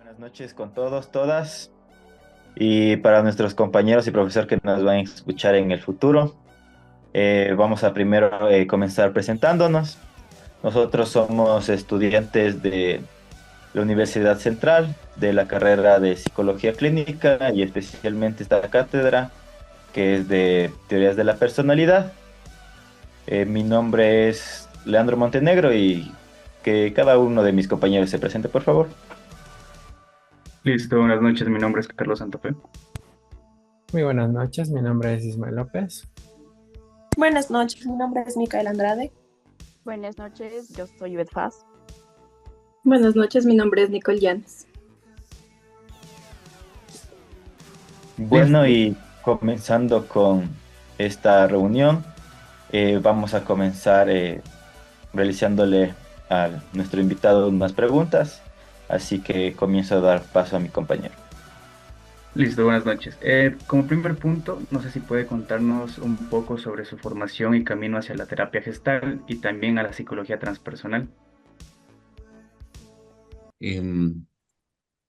Buenas noches con todos, todas, y para nuestros compañeros y profesor que nos van a escuchar en el futuro. Vamos a primero comenzar presentándonos. Nosotros somos estudiantes de la Universidad Central, de la carrera de Psicología Clínica y especialmente esta cátedra que es de Teorías de la Personalidad. Mi nombre es Leandro Montenegro y que cada uno de mis compañeros se presente, por favor. Listo, buenas noches, mi nombre es Carlos Santofé. Muy buenas noches, mi nombre es Ismael López. Buenas noches, mi nombre es Micaela Andrade. Buenas noches, yo soy Beth Faz. Buenas noches, mi nombre es Nicole Llanes. Bueno, Listo, y comenzando con esta reunión, vamos a comenzar realizándole a nuestro invitado unas preguntas, así que comienzo a dar paso a mi compañero. listo, buenas noches. Como primer punto, no sé si puede contarnos un poco sobre su formación y camino hacia la terapia gestal y también a la psicología transpersonal. Em,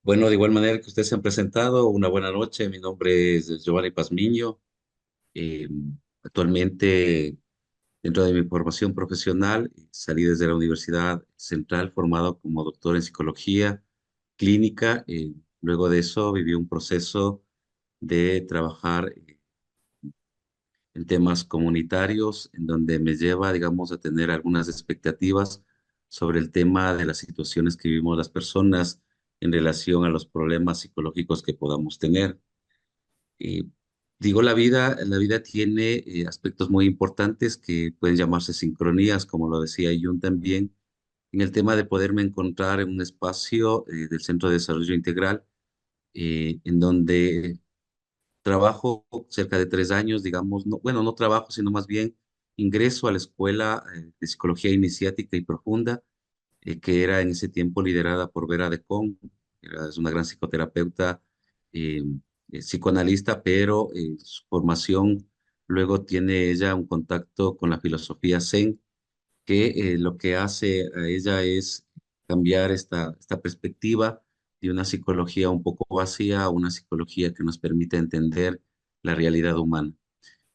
bueno, de igual manera que ustedes se han presentado, una buena noche. Mi nombre es Giovanni Pazmiño. Actualmente, dentro de mi formación profesional, salí desde la Universidad Central formado como doctor en psicología clínica. Luego de eso, viví un proceso de trabajar en temas comunitarios, en donde me lleva, digamos, a tener algunas expectativas sobre el tema de las situaciones que vivimos las personas en relación a los problemas psicológicos que podamos tener. Y digo, la vida tiene aspectos muy importantes que pueden llamarse sincronías, como lo decía Jung también, en el tema de poderme encontrar en un espacio del Centro de Desarrollo Integral, en donde trabajo cerca de 3 años, digamos, no, bueno, no trabajo, sino más bien ingreso a la escuela de psicología iniciática y profunda, que era en ese tiempo liderada por Vera de Con. Es una gran psicoterapeuta, eh, psicoanalista, pero su formación luego tiene ella un contacto con la filosofía Zen, que lo que hace a ella es cambiar esta perspectiva de una psicología un poco vacía a una psicología que nos permite entender la realidad humana.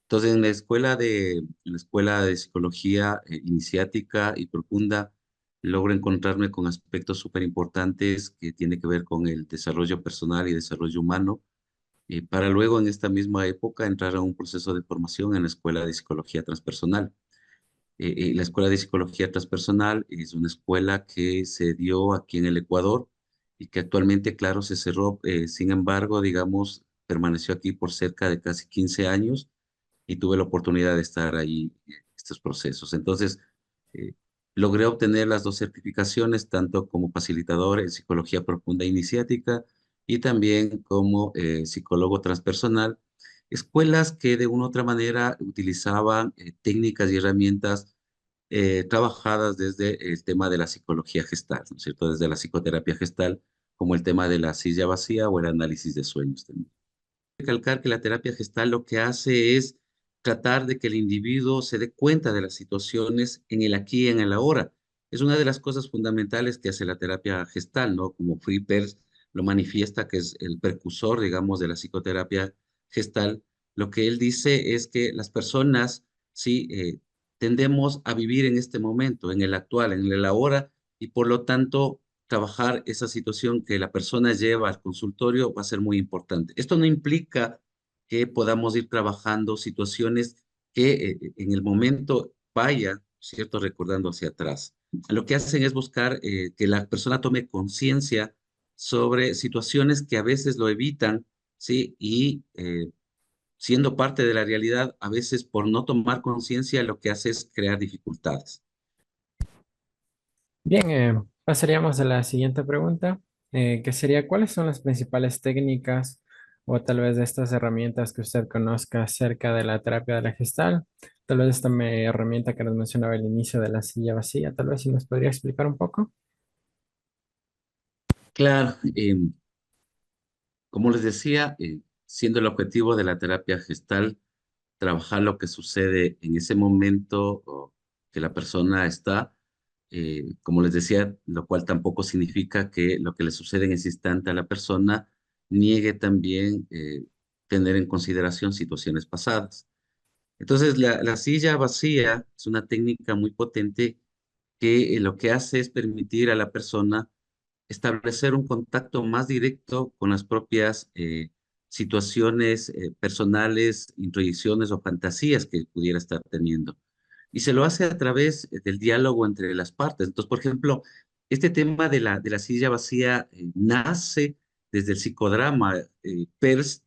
Entonces, en la escuela de psicología iniciática y profunda, logro encontrarme con aspectos súper importantes que tienen que ver con el desarrollo personal y desarrollo humano, para luego en esta misma época entrar a un proceso de formación en la escuela de psicología transpersonal. La Escuela de Psicología Transpersonal es una escuela que se dio aquí en el Ecuador y que actualmente, claro, se cerró. Sin embargo, digamos, permaneció aquí por cerca de casi 15 años y tuve la oportunidad de estar ahí en estos procesos. Entonces, eh, logré obtener las dos certificaciones, tanto como facilitador en psicología profunda e iniciática y también como psicólogo transpersonal. Escuelas que de una u otra manera utilizaban técnicas y herramientas trabajadas desde el tema de la psicología gestal, ¿no es cierto? Desde la psicoterapia gestal, como el tema de la silla vacía o el análisis de sueños también. Recalcar que la terapia gestal lo que hace es tratar de que el individuo se dé cuenta de las situaciones en el aquí y en el ahora. Es una de las cosas fundamentales que hace la terapia gestal, ¿no? Como Frippers lo manifiesta, que es el precursor, digamos, de la psicoterapia gestal. Lo que él dice es que las personas, sí, tendemos a vivir en este momento, en el actual, en el ahora, y por lo tanto trabajar esa situación que la persona lleva al consultorio va a ser muy importante. Esto no implica que podamos ir trabajando situaciones que en el momento vaya, ¿cierto? Recordando hacia atrás. Lo que hacen es buscar que la persona tome conciencia sobre situaciones que a veces lo evitan, ¿sí? Y siendo parte de la realidad, a veces por no tomar conciencia lo que hace es crear dificultades. Bien, pasaríamos a la siguiente pregunta, que sería, ¿cuáles son las principales técnicas o tal vez de estas herramientas que usted conozca acerca de la terapia de la gestal? Tal vez esta herramienta que nos mencionaba al inicio de la silla vacía, tal vez si nos podría explicar un poco. Claro, como les decía, siendo el objetivo de la terapia gestal trabajar lo que sucede en ese momento o que la persona está. como les decía, lo cual tampoco significa que lo que le sucede en ese instante a la persona niegue también tener en consideración situaciones pasadas. Entonces, la silla vacía es una técnica muy potente que lo que hace es permitir a la persona establecer un contacto más directo con las propias situaciones personales, introyecciones o fantasías que pudiera estar teniendo. Y se lo hace a través del diálogo entre las partes. Entonces, por ejemplo, este tema de la silla vacía nace desde el psicodrama. Peirce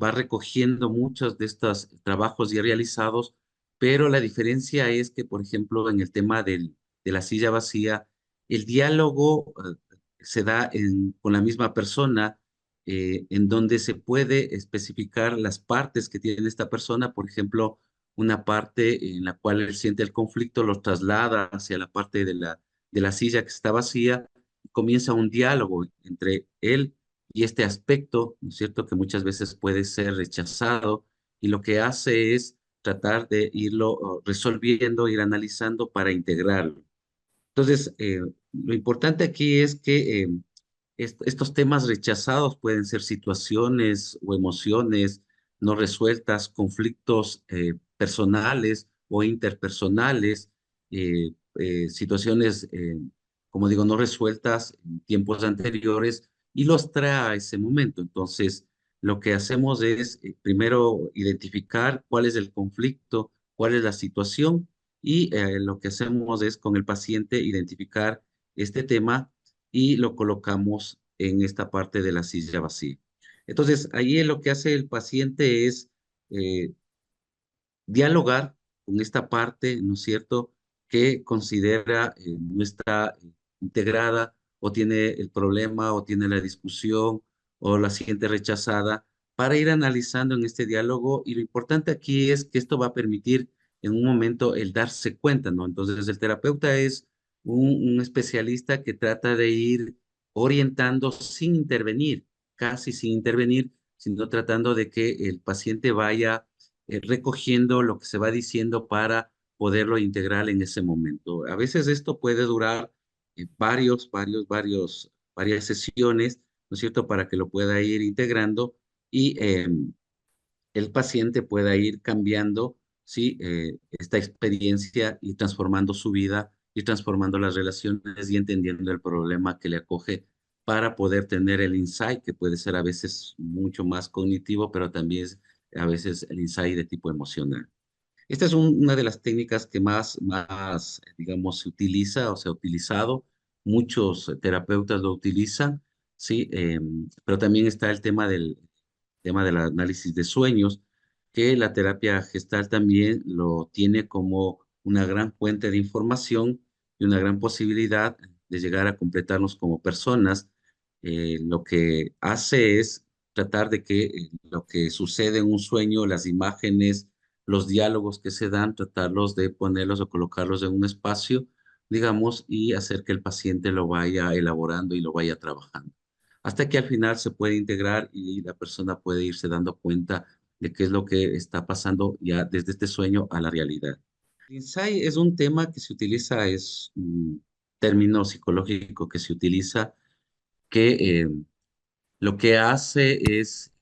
va recogiendo muchos de estos trabajos ya realizados, pero la diferencia es que, por ejemplo, en el tema de la silla vacía, el diálogo se da con la misma persona, en donde se puede especificar las partes que tiene esta persona. Por ejemplo, una parte en la cual él siente el conflicto, lo traslada hacia la parte de la silla que está vacía, y comienza un diálogo entre él y este aspecto, ¿no es cierto?, que muchas veces puede ser rechazado, y lo que hace es tratar de irlo resolviendo, ir analizando para integrarlo. Entonces, lo importante aquí es que estos temas rechazados pueden ser situaciones o emociones no resueltas, conflictos personales o interpersonales, situaciones, como digo, no resueltas en tiempos anteriores, y los trae a ese momento. Entonces, lo que hacemos es primero identificar cuál es el conflicto, cuál es la situación, y lo que hacemos es con el paciente identificar este tema y lo colocamos en esta parte de la silla vacía. Entonces, ahí lo que hace el paciente es eh, dialogar con esta parte, ¿no es cierto?, que considera no está integrada, o tiene el problema, o tiene la discusión, o la siente rechazada, para ir analizando en este diálogo. Y lo importante aquí es que esto va a permitir en un momento el darse cuenta, ¿no? Entonces, el terapeuta es un especialista que trata de ir orientando sin intervenir, casi sin intervenir, sino tratando de que el paciente vaya recogiendo lo que se va diciendo para poderlo integrar en ese momento. A veces esto puede durar varias sesiones, ¿no es cierto?, para que lo pueda ir integrando, y el paciente pueda ir cambiando, ¿sí?, esta experiencia, y transformando su vida, y transformando las relaciones, y entendiendo el problema que le acoge, para poder tener el insight, que puede ser a veces mucho más cognitivo, pero también a veces el insight de tipo emocional. Esta es una de las técnicas que más, digamos, se utiliza o se ha utilizado. Muchos terapeutas lo utilizan, ¿sí? Pero también está el tema del análisis de sueños, que la terapia gestal también lo tiene como una gran fuente de información y una gran posibilidad de llegar a completarnos como personas. Lo que hace es tratar de que lo que sucede en un sueño, las imágenes, los diálogos que se dan, tratarlos de ponerlos o colocarlos en un espacio, digamos, y hacer que el paciente lo vaya elaborando y lo vaya trabajando, hasta que al final se puede integrar y la persona puede irse dando cuenta de qué es lo que está pasando ya desde este sueño a la realidad. El insight es un tema que se utiliza, es un término psicológico que se utiliza, que lo que hace es,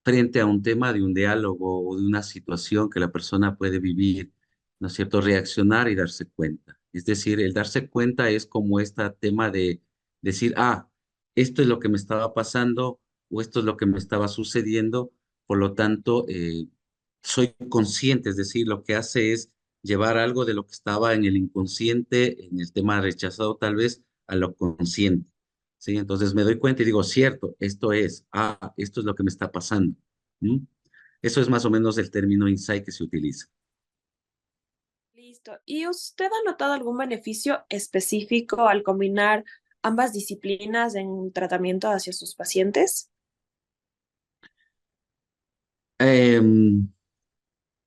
frente a un tema de un diálogo o de una situación que la persona puede vivir, ¿no es cierto?, reaccionar y darse cuenta. Es decir, el darse cuenta es como este tema de decir, esto es lo que me estaba pasando, o esto es lo que me estaba sucediendo, por lo tanto, soy consciente. Es decir, lo que hace es llevar algo de lo que estaba en el inconsciente, en el tema rechazado tal vez, a lo consciente. ¿Sí? Entonces me doy cuenta y digo, cierto, esto es lo que me está pasando. ¿Mm? Eso es más o menos el término insight que se utiliza. Listo. ¿Y usted ha notado algún beneficio específico al combinar ambas disciplinas en tratamiento hacia sus pacientes? Em,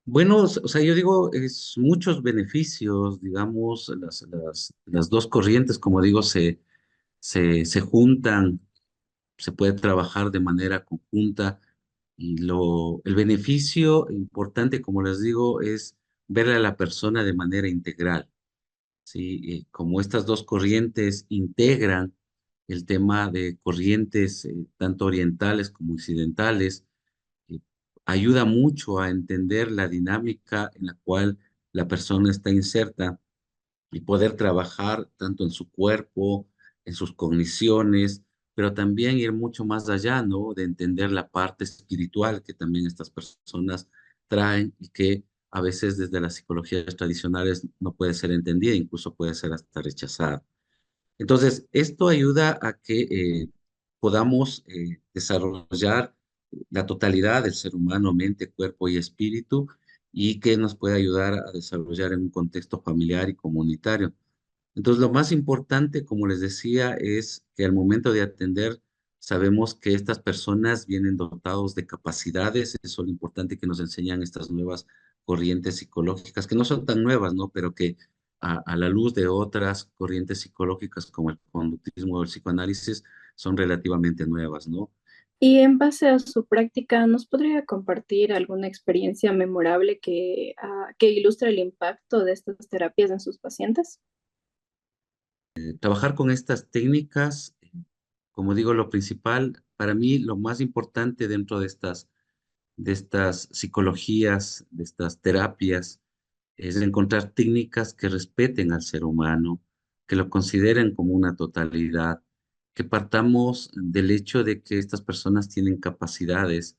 bueno, o sea, yo digo, es muchos beneficios, digamos, las dos corrientes, como digo, se juntan, se puede trabajar de manera conjunta, y el beneficio importante, como les digo, es ver a la persona de manera integral. ¿sí? Como estas dos corrientes integran el tema de corrientes tanto orientales como occidentales, eh, ayuda mucho a entender la dinámica en la cual la persona está inserta y poder trabajar tanto en su cuerpo, en sus cogniciones, pero también ir mucho más allá, ¿no? De entender la parte espiritual que también estas personas traen y que a veces desde las psicologías tradicionales no puede ser entendida, incluso puede ser hasta rechazada. Entonces, esto ayuda a que podamos desarrollar la totalidad del ser humano, mente, cuerpo y espíritu, y que nos puede ayudar a desarrollar en un contexto familiar y comunitario. Entonces, lo más importante, como les decía, es que al momento de atender, sabemos que estas personas vienen dotados de capacidades, eso es lo importante que nos enseñan estas nuevas corrientes psicológicas, que no son tan nuevas, ¿no? Pero que a la luz de otras corrientes psicológicas como el conductismo o el psicoanálisis son relativamente nuevas, ¿no? Y en base a su práctica, ¿nos podría compartir alguna experiencia memorable que ilustre el impacto de estas terapias en sus pacientes? Trabajar con estas técnicas, como digo, lo principal, para mí, lo más importante dentro de estas psicologías, de estas terapias, es encontrar técnicas que respeten al ser humano, que lo consideren como una totalidad, que partamos del hecho de que estas personas tienen capacidades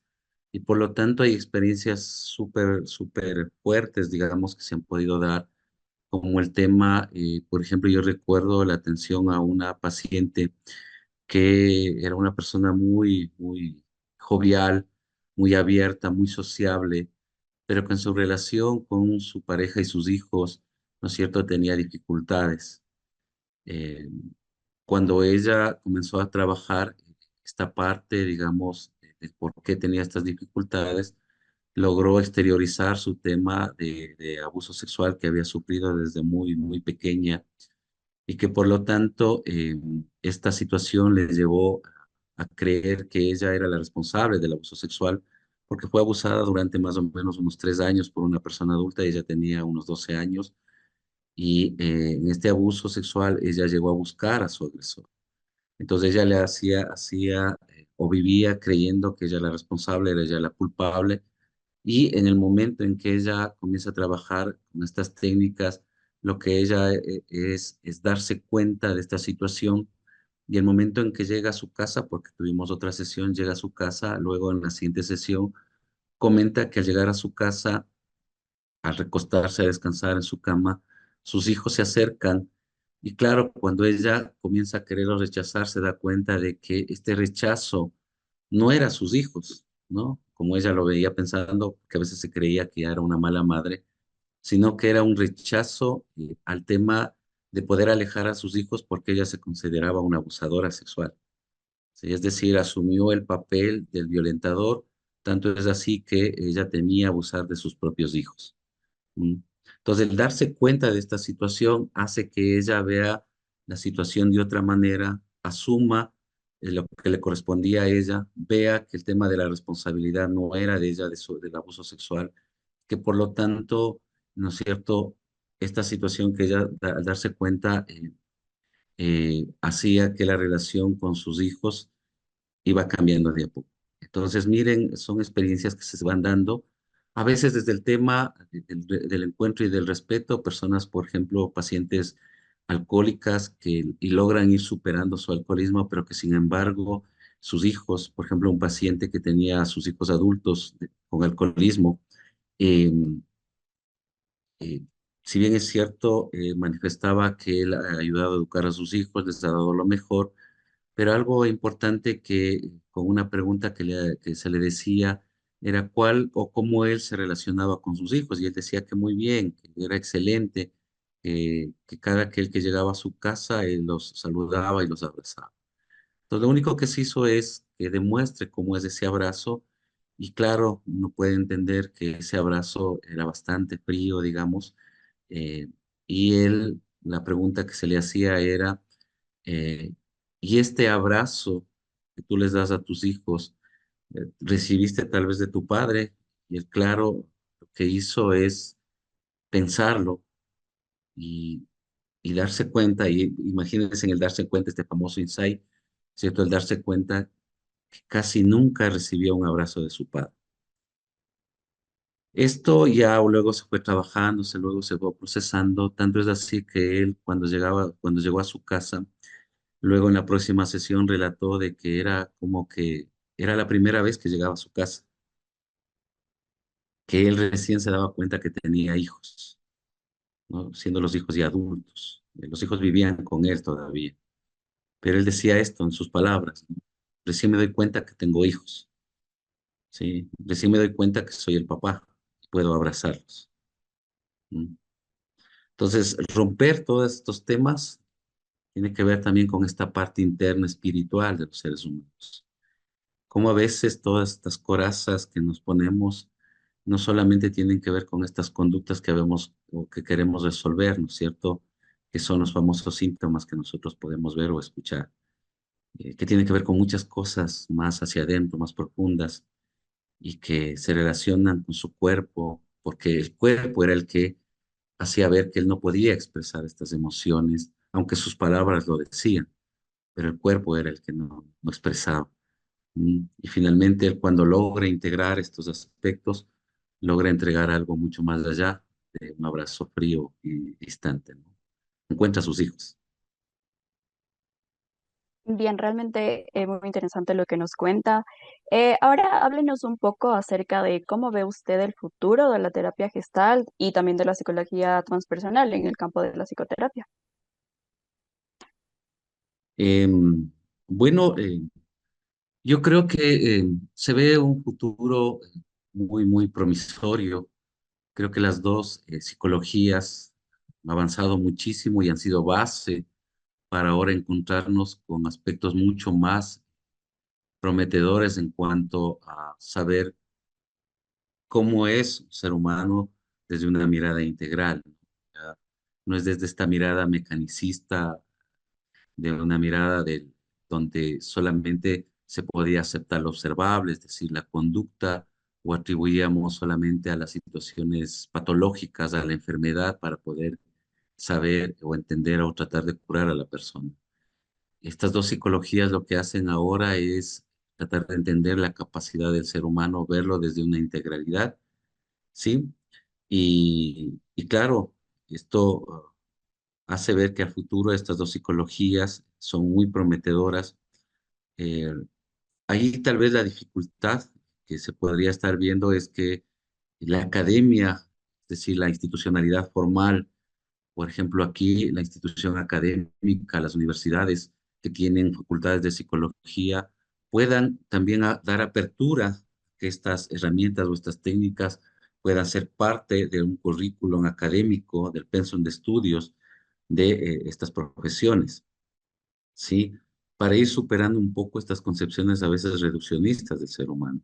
y por lo tanto hay experiencias súper fuertes, digamos, que se han podido dar, como el tema, por ejemplo, yo recuerdo la atención a una paciente que era una persona muy jovial, muy abierta, muy sociable, pero que en su relación con su pareja y sus hijos, ¿no es cierto?, tenía dificultades. Eh, Cuando ella comenzó a trabajar esta parte, digamos, de por qué tenía estas dificultades, logró exteriorizar su tema de abuso sexual que había sufrido desde muy pequeña y que por lo tanto esta situación le llevó a creer que ella era la responsable del abuso sexual porque fue abusada durante más o menos unos 3 años por una persona adulta, ella tenía unos 12 años y en este abuso sexual ella llegó a buscar a su agresor. Entonces ella le hacía o vivía creyendo que ella era la responsable, era ella la culpable y en el momento en que ella comienza a trabajar con estas técnicas, lo que ella es darse cuenta de esta situación y el momento en que llega a su casa, porque tuvimos otra sesión, llega a su casa, luego en la siguiente sesión, comenta que al llegar a su casa, al recostarse a descansar en su cama, sus hijos se acercan y claro, cuando ella comienza a quererlo rechazar, se da cuenta de que este rechazo no era sus hijos, ¿no? Como ella lo veía pensando, que a veces se creía que era una mala madre, sino que era un rechazo al tema de poder alejar a sus hijos porque ella se consideraba una abusadora sexual. Sí, es decir, asumió el papel del violentador, tanto es así que ella temía abusar de sus propios hijos. ¿Mm? Entonces, el darse cuenta de esta situación hace que ella vea la situación de otra manera, asuma lo que le correspondía a ella, vea que el tema de la responsabilidad no era de ella, del abuso sexual, que por lo tanto, ¿no es cierto? Esta situación que ella, al darse cuenta, hacía que la relación con sus hijos iba cambiando de a poco. Entonces, miren, son experiencias que se van dando, a veces desde el tema del encuentro y del respeto, personas, por ejemplo, pacientes alcohólicas y logran ir superando su alcoholismo, pero que sin embargo sus hijos, por ejemplo, un paciente que tenía a sus hijos adultos con alcoholismo, eh, eh, si bien es cierto, manifestaba que él ha ayudado a educar a sus hijos, les ha dado lo mejor, pero algo importante que con una pregunta que se le decía era cuál o cómo él se relacionaba con sus hijos. Y él decía que muy bien, que era excelente, que cada aquel que llegaba a su casa, él los saludaba y los abrazaba. Entonces, lo único que se hizo es que demuestre cómo es ese abrazo. Y claro, uno puede entender que ese abrazo era bastante frío, digamos. eh, y él, la pregunta que se le hacía era eh, y este abrazo que tú les das a tus hijos, recibiste tal vez de tu padre, y él, claro, lo que hizo es pensarlo y, y darse cuenta, y imagínense en el darse cuenta, este famoso insight, ¿cierto? El darse cuenta que casi nunca recibía un abrazo de su padre. Esto ya luego se fue trabajando, luego se fue procesando, tanto es así que él cuando llegó a su casa, luego en la próxima sesión relató de que era como que era la primera vez que llegaba a su casa, que él recién se daba cuenta que tenía hijos, ¿no? Siendo los hijos ya adultos. Los hijos vivían con él todavía, pero él decía esto en sus palabras, ¿no? Recién me doy cuenta que tengo hijos, ¿sí? Recién me doy cuenta que soy el papá y puedo abrazarlos. ¿Mm? Entonces, romper todos estos temas tiene que ver también con esta parte interna espiritual de los seres humanos. Como a veces todas estas corazas que nos ponemos no solamente tienen que ver con estas conductas que vemos o que queremos resolver, ¿no es cierto? Que son los famosos síntomas que nosotros podemos ver o escuchar, que tienen que ver con muchas cosas más hacia adentro, más profundas, y que se relacionan con su cuerpo, porque el cuerpo era el que hacía ver que él no podía expresar estas emociones, aunque sus palabras lo decían, pero el cuerpo era el que no expresaba. Y finalmente, él cuando logra integrar estos aspectos, logra entregar algo mucho más allá de un abrazo frío y distante, ¿no? Encuentra a sus hijos. Bien, realmente muy interesante lo que nos cuenta. Ahora háblenos un poco acerca de cómo ve usted el futuro de la terapia gestal y también de la psicología transpersonal en el campo de la psicoterapia. Em, bueno, yo creo que se ve un futuro muy, muy promisorio. Creo que las dos psicologías han avanzado muchísimo y han sido base para ahora encontrarnos con aspectos mucho más prometedores en cuanto a saber cómo es un ser humano desde una mirada integral, ¿no? Ya no es desde esta mirada mecanicista, de una mirada donde solamente se podía aceptar lo observable, es decir, la conducta, o atribuíamos solamente a las situaciones patológicas, a la enfermedad, para poder saber o entender o tratar de curar a la persona. Estas dos psicologías lo que hacen ahora es tratar de entender la capacidad del ser humano, verlo desde una integralidad, ¿sí? Y claro, esto hace ver que a futuro estas dos psicologías son muy prometedoras. Eh, Ahí tal vez la dificultad que se podría estar viendo es que la academia, es decir, la institucionalidad formal, por ejemplo, aquí la institución académica, las universidades que tienen facultades de psicología, puedan también dar apertura a que estas herramientas o estas técnicas puedan ser parte de un currículum académico, del pensum de estudios de estas profesiones, ¿sí? Para ir superando un poco estas concepciones a veces reduccionistas del ser humano.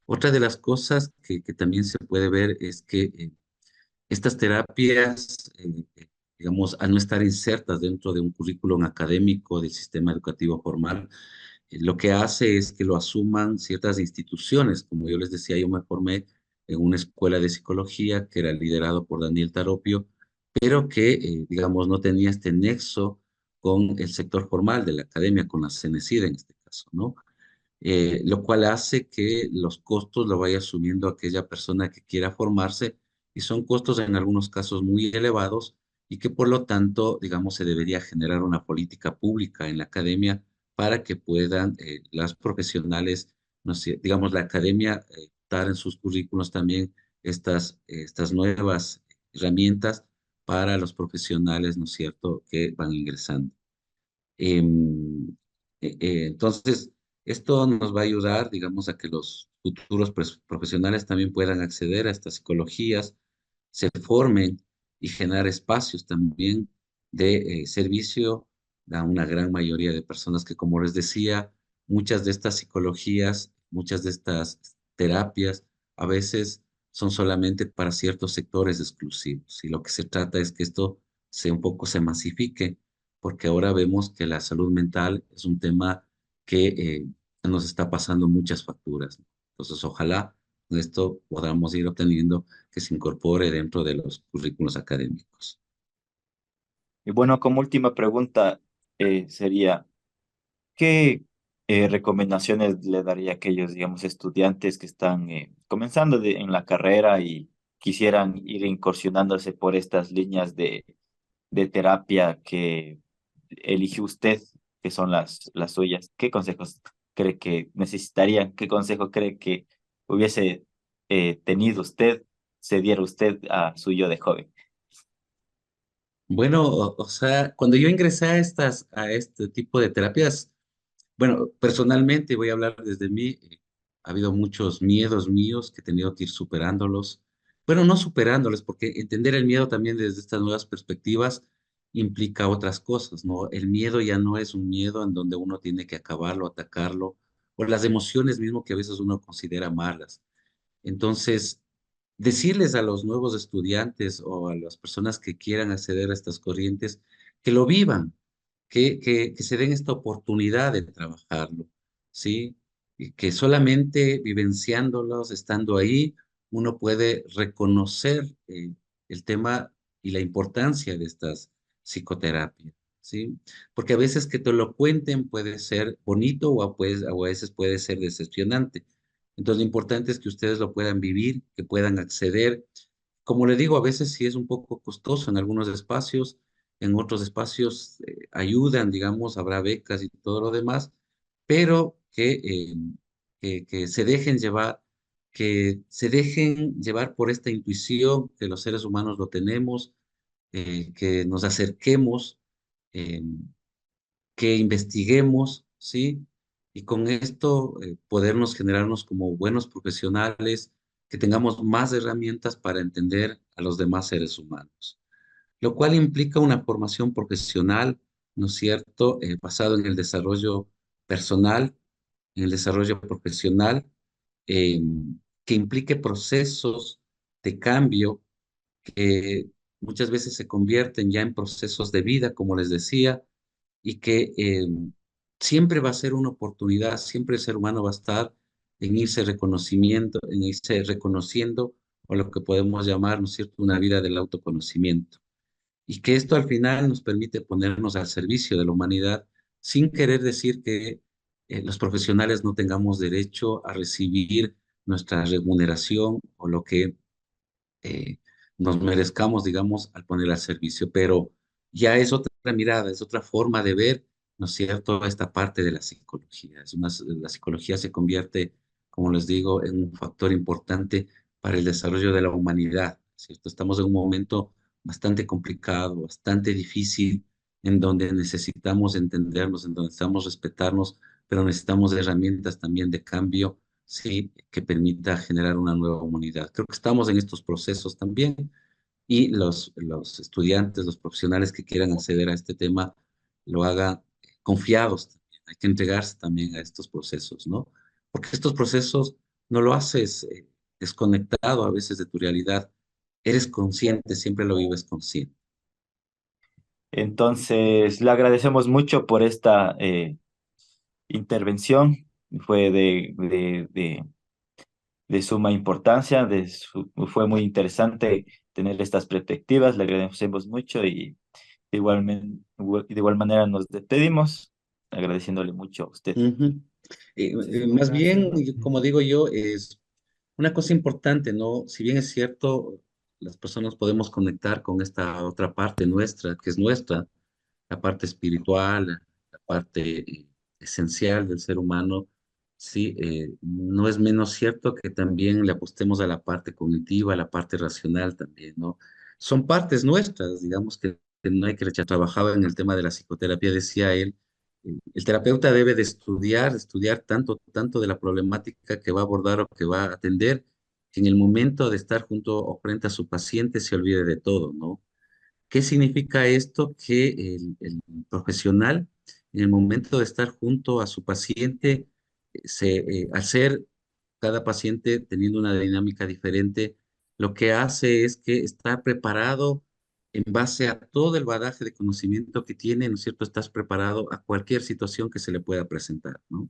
Otra de las cosas que también se puede ver es que estas terapias, digamos, al no estar insertas dentro de un currículum académico del sistema educativo formal, lo que hace es que lo asuman ciertas instituciones. Como yo les decía, yo me formé en una escuela de psicología que era liderado por Daniel Taropio, pero que, digamos, no tenía este nexo con el sector formal de la academia, con la CENESID en este caso, ¿no? Lo cual hace que los costos lo vaya asumiendo aquella persona que quiera formarse, y son costos en algunos casos muy elevados, y que por lo tanto, digamos, se debería generar una política pública en la academia para que puedan las profesionales, no sé, digamos, la academia dar en sus currículos también estas nuevas herramientas para los profesionales, ¿no es cierto?, que van ingresando. Em, entonces, esto nos va a ayudar, digamos, a que los futuros profesionales también puedan acceder a estas psicologías, se formen y generar espacios también de servicio a una gran mayoría de personas que, como les decía, muchas de estas psicologías, muchas de estas terapias, a veces son solamente para ciertos sectores exclusivos. Y lo que se trata es que esto un poco se masifique, porque ahora vemos que la salud mental es un tema que nos está pasando muchas facturas, ¿no? Entonces, ojalá esto podamos ir obteniendo que se incorpore dentro de los currículos académicos. Y bueno, como última pregunta sería, ¿qué recomendaciones le daría a aquellos, digamos, estudiantes que están comenzando en la carrera y quisieran ir incursionándose por estas líneas de terapia que eligió usted, que son las suyas? ¿Qué consejos cree que necesitarían? ¿Qué consejo cree que hubiese tenido usted, se diera usted a su yo de joven? Bueno, o sea, cuando yo ingresé a este tipo de terapias, bueno, personalmente voy a hablar desde mí, ha habido muchos miedos míos que he tenido que ir superándolos. Bueno, no superándolos, porque entender el miedo también desde estas nuevas perspectivas implica otras cosas, ¿no? El miedo ya no es un miedo en donde uno tiene que acabarlo, atacarlo, o las emociones mismo que a veces uno considera malas. Entonces, decirles a los nuevos estudiantes o a las personas que quieran acceder a estas corrientes que lo vivan, que se den esta oportunidad de trabajarlo, ¿sí? Y que solamente vivenciándolos, estando ahí, uno puede reconocer el tema y la importancia de estas psicoterapias, ¿sí? Porque a veces que te lo cuenten puede ser bonito o a veces puede ser decepcionante. Entonces, lo importante es que ustedes lo puedan vivir, que puedan acceder. Como le digo, a veces sí es un poco costoso en algunos espacios, en otros espacios ayudan, digamos, habrá becas y todo lo demás, pero que se dejen llevar, que se dejen llevar por esta intuición que los seres humanos lo tenemos, que nos acerquemos, eh, que investiguemos, ¿sí? Y con esto podernos generarnos como buenos profesionales, que tengamos más herramientas para entender a los demás seres humanos, lo cual implica una formación profesional, ¿no es cierto?, basado en el desarrollo personal, en el desarrollo profesional, eh, que implique procesos de cambio que muchas veces se convierten ya en procesos de vida, como les decía, y que siempre va a ser una oportunidad, siempre el ser humano va a estar en irse reconociendo, o lo que podemos llamar, ¿no es cierto?, una vida del autoconocimiento. Y que esto al final nos permite ponernos al servicio de la humanidad sin querer decir que los profesionales no tengamos derecho a recibir nuestra remuneración o lo que eh, nos merezcamos, digamos, al poner al servicio, pero ya es otra mirada, es otra forma de ver, ¿no es cierto?, esta parte de la psicología. La psicología se convierte, como les digo, en un factor importante para el desarrollo de la humanidad, ¿cierto? Estamos en un momento bastante complicado, bastante difícil, en donde necesitamos entendernos, en donde necesitamos respetarnos, pero necesitamos herramientas también de cambio, sí, que permita generar una nueva humanidad. Creo que estamos en estos procesos también y los estudiantes, los profesionales que quieran acceder a este tema, lo hagan confiados también. Hay que entregarse también a estos procesos, ¿no? Porque estos procesos no lo haces desconectado a veces de tu realidad. Eres consciente, siempre lo vives consciente. Entonces, le agradecemos mucho por esta intervención. Fue de suma importancia, fue muy interesante tener estas perspectivas. Le agradecemos mucho y de igual manera nos despedimos, agradeciéndole mucho a usted. Ujú. Muchísimas Más gracias, bien, ¿no? como digo yo, es una cosa importante, ¿no? Si bien es cierto, las personas podemos conectar con esta otra parte nuestra, que es nuestra, la parte espiritual, la parte esencial del ser humano, sí, no es menos cierto que también le apostemos a la parte cognitiva, a la parte racional también, ¿no? Son partes nuestras, digamos que no hay que rechazar. Trabajaba en el tema de la psicoterapia, decía él, el terapeuta debe de estudiar tanto de la problemática que va a abordar o que va a atender, que en el momento de estar junto o frente a su paciente se olvide de todo, ¿no? ¿Qué significa esto? Que el profesional, en el momento de estar junto a su paciente, al ser cada paciente teniendo una dinámica diferente, lo que hace es que está preparado en base a todo el bagaje de conocimiento que tiene, ¿no es cierto? Estás preparado a cualquier situación que se le pueda presentar, ¿no?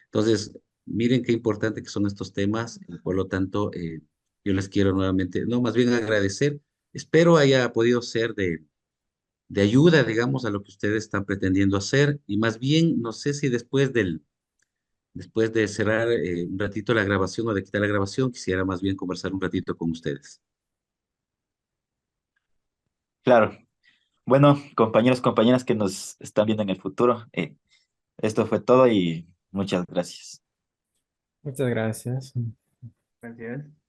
Entonces, miren qué importante que son estos temas, por lo tanto, yo les quiero nuevamente, no, más bien agradecer. Espero haya podido ser de ayuda, digamos, a lo que ustedes están pretendiendo hacer. Y más bien, no sé si después de cerrar un ratito la grabación o de quitar la grabación, quisiera más bien conversar un ratito con ustedes. Claro. Bueno, compañeros, compañeras que nos están viendo en el futuro, esto fue todo y muchas gracias. Muchas gracias. Gracias.